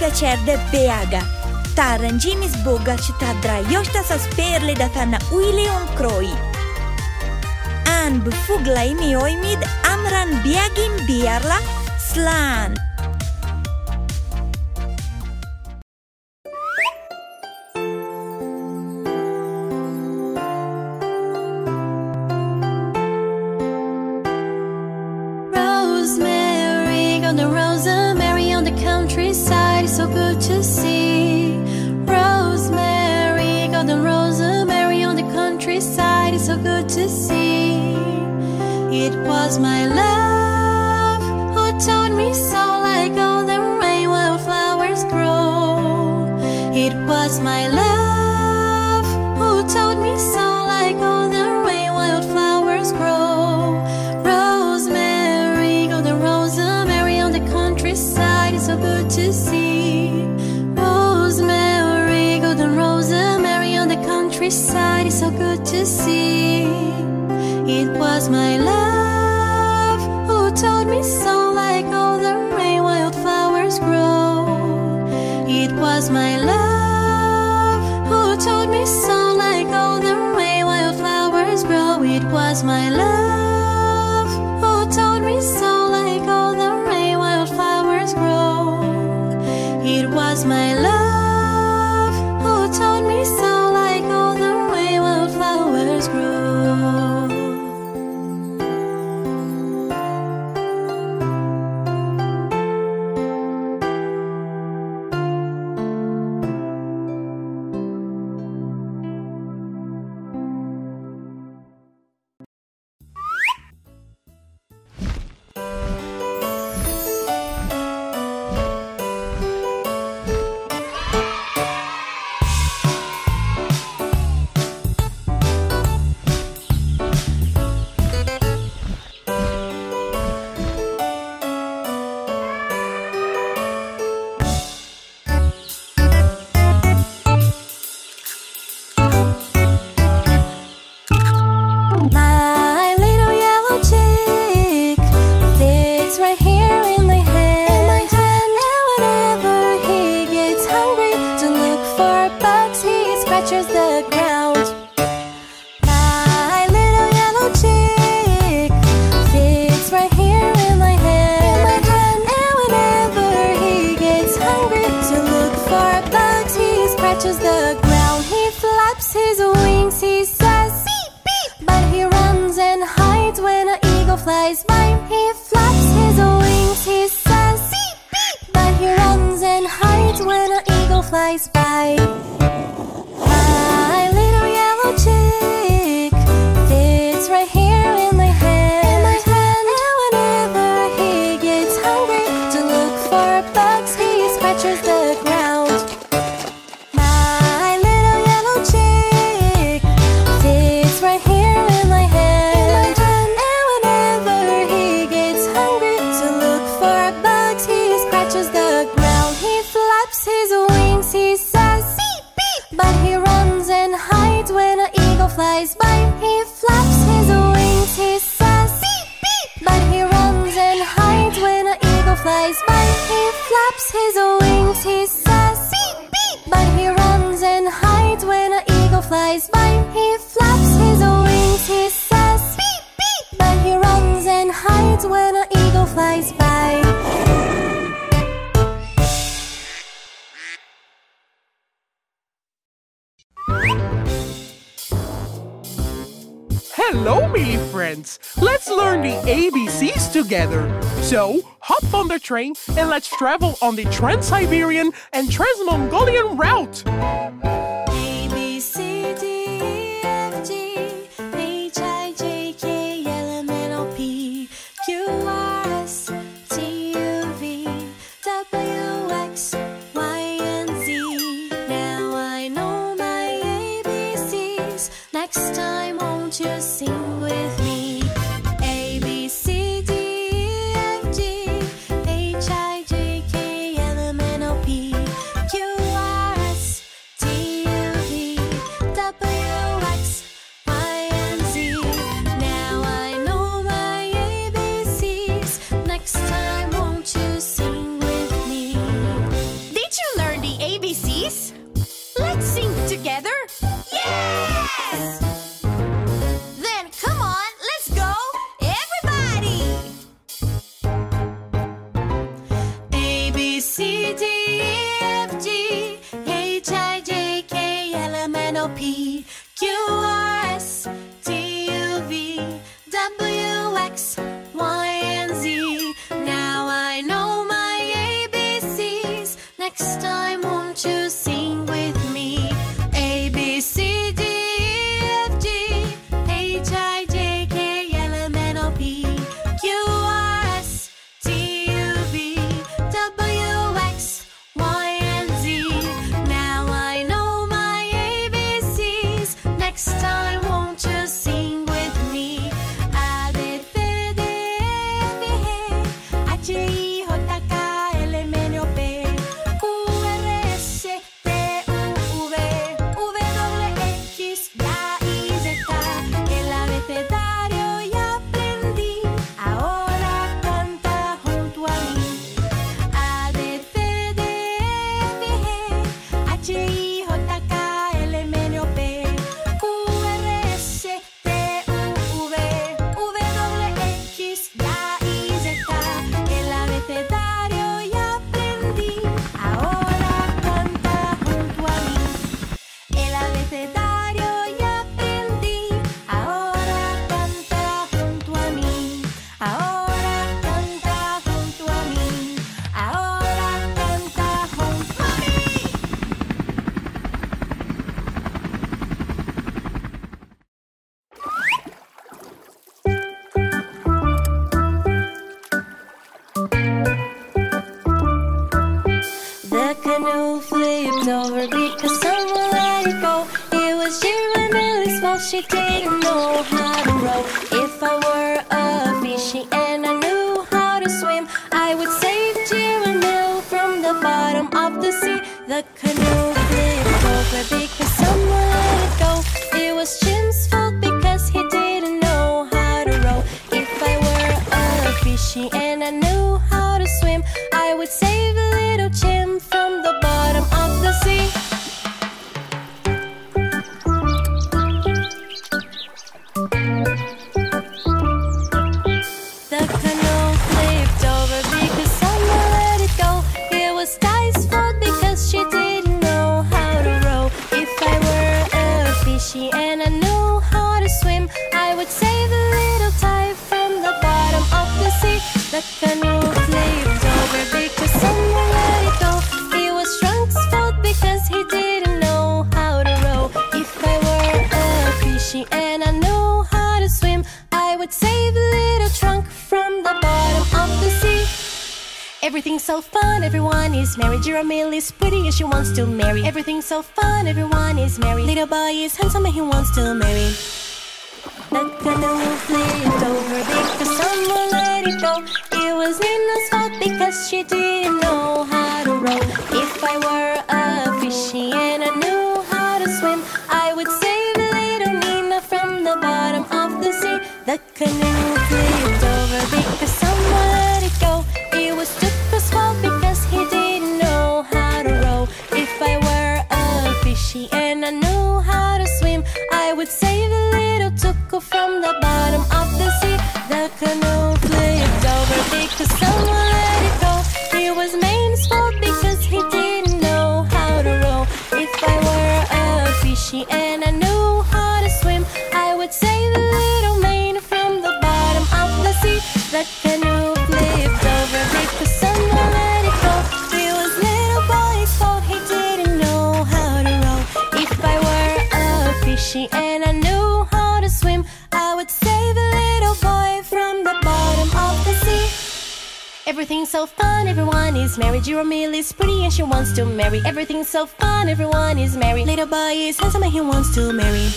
mega cer de beaga. Ta rangimis boga ci ta draiosta sa sperle da ta na uile on croi. An bufugla imi oimid amran biagin biarla slan. Rosemary on the countryside, so good to see. Rosemary, golden rosemary on the countryside, so good to see. It was my love who taught me so, like golden rain wildflowers grow. It was my love who taught me so, like golden rain wildflowers grow. Rosemary, golden rosemary on the countryside, so good to see. Rosemary, golden rosemary on the countryside, so good to see. It was my love who taught me so, like golden rain wildflowers grow. It was my love who taught me so, like golden rain wildflowers grow. It was my love who taught me so, like golden rain wildflowers grow. It was my love who taught me so, like golden rain wildflowers grow. Flies by, he flaps his wings, he says beep beep, but he runs and hides when an eagle flies by. My little yellow chick fits right here in my hand, and whenever he gets hungry to look for bugs, he scratches the ground. My little yellow chick fits right here in my hand. Flies by, he flaps his wings, he says beep beep, but he runs and hides when an eagle flies by. He flaps his wings, he says beep beep, but he runs and hides when an eagle flies by. He flaps his wings, he says beep beep, but he runs and hides when an eagle flies by. Hello, Mealy friends! Let's learn the ABCs together. So, hop on the train and let's travel on the Trans-Siberian and Trans-Mongolian route. A, B, C, D, E, F, G, H, I, J, K, L, M, N, O, P, Q, R, S, T, U, V, W, X, Y, and Z. Now I know my ABCs. Next time, won't you sing with me? A, B, C, D, E, F, G, H, I, J, K, L, M, N, O, P, Q, R, S, T, H-I-J-K-L-M-N-O-P Q-R-S-T-U-V-W-X Y-Z. El abecedario ya aprendí, ahora canta junto a mí. A, B, C, D, F, G, H-I-J-K-L-M-N-O-P Q-R-S-T-U-V-W-X Y-Z. El abecedario ya aprendí, ahora canta junto a mí. El abecedario ya aprendí, ahora canta junto a mí. Ahora canta junto a mí. Ahora canta junto a mí. The canoe flipped over because someone let it go. It was Giramelli's fault, she didn't know how to row. If I were a fishy and I knew how to swim, I would save Giramel from the bottom of the sea. The canoe flipped over because someone let it go. It was Jim's fault because he didn't know how to row. If I were a fishy and I knew how to swim, I would save little Jim from the bottom of the sea. The canoe flipped over because someone let it go. It was Ty's fault because she didn't know how to row. If I were a fishy and I knew how to swim, I would save a little Ty from the bottom of the sea. The canoe flipped over because someone let it go. It was Trunk's fault because he didn't know how to row. If I were a fishy and I knew how to swim, I would save a little Trunk from the bottom of the sea. Everything's so fun, everyone is merry. Giramel is pretty and she wants to marry. Everything's so fun, everyone is merry. Little boy is handsome and he wants to marry. The canoe flipped over because someone let it go. It was Nina's fault because she didn't know how to row. If I were a fishy and I knew how to swim, I would save little Nina from the bottom of the sea. The canoe flipped over because someone let it go. It was Tuco's fault because he didn't know how to row. If I were a fishy and I knew how to swim, I would save a little Tuco from the bottom of the sea. The canoe flipped over because someone let it go. It was Main's fault because he didn't know how to row. If I were a fishy and I knew how to swim, I would save a little Main from the bottom of the sea. The canoe flipped over because someone let it go. It was little boy's fault, he didn't know how to row. If I were a fishy and I knew how to swim, I would save a little boy from the bottom of the sea. Everything's so fun, everyone is merry. Giramel is pretty and she wants to marry. Everything's so fun, everyone is merry. Little boy is handsome and he wants to marry.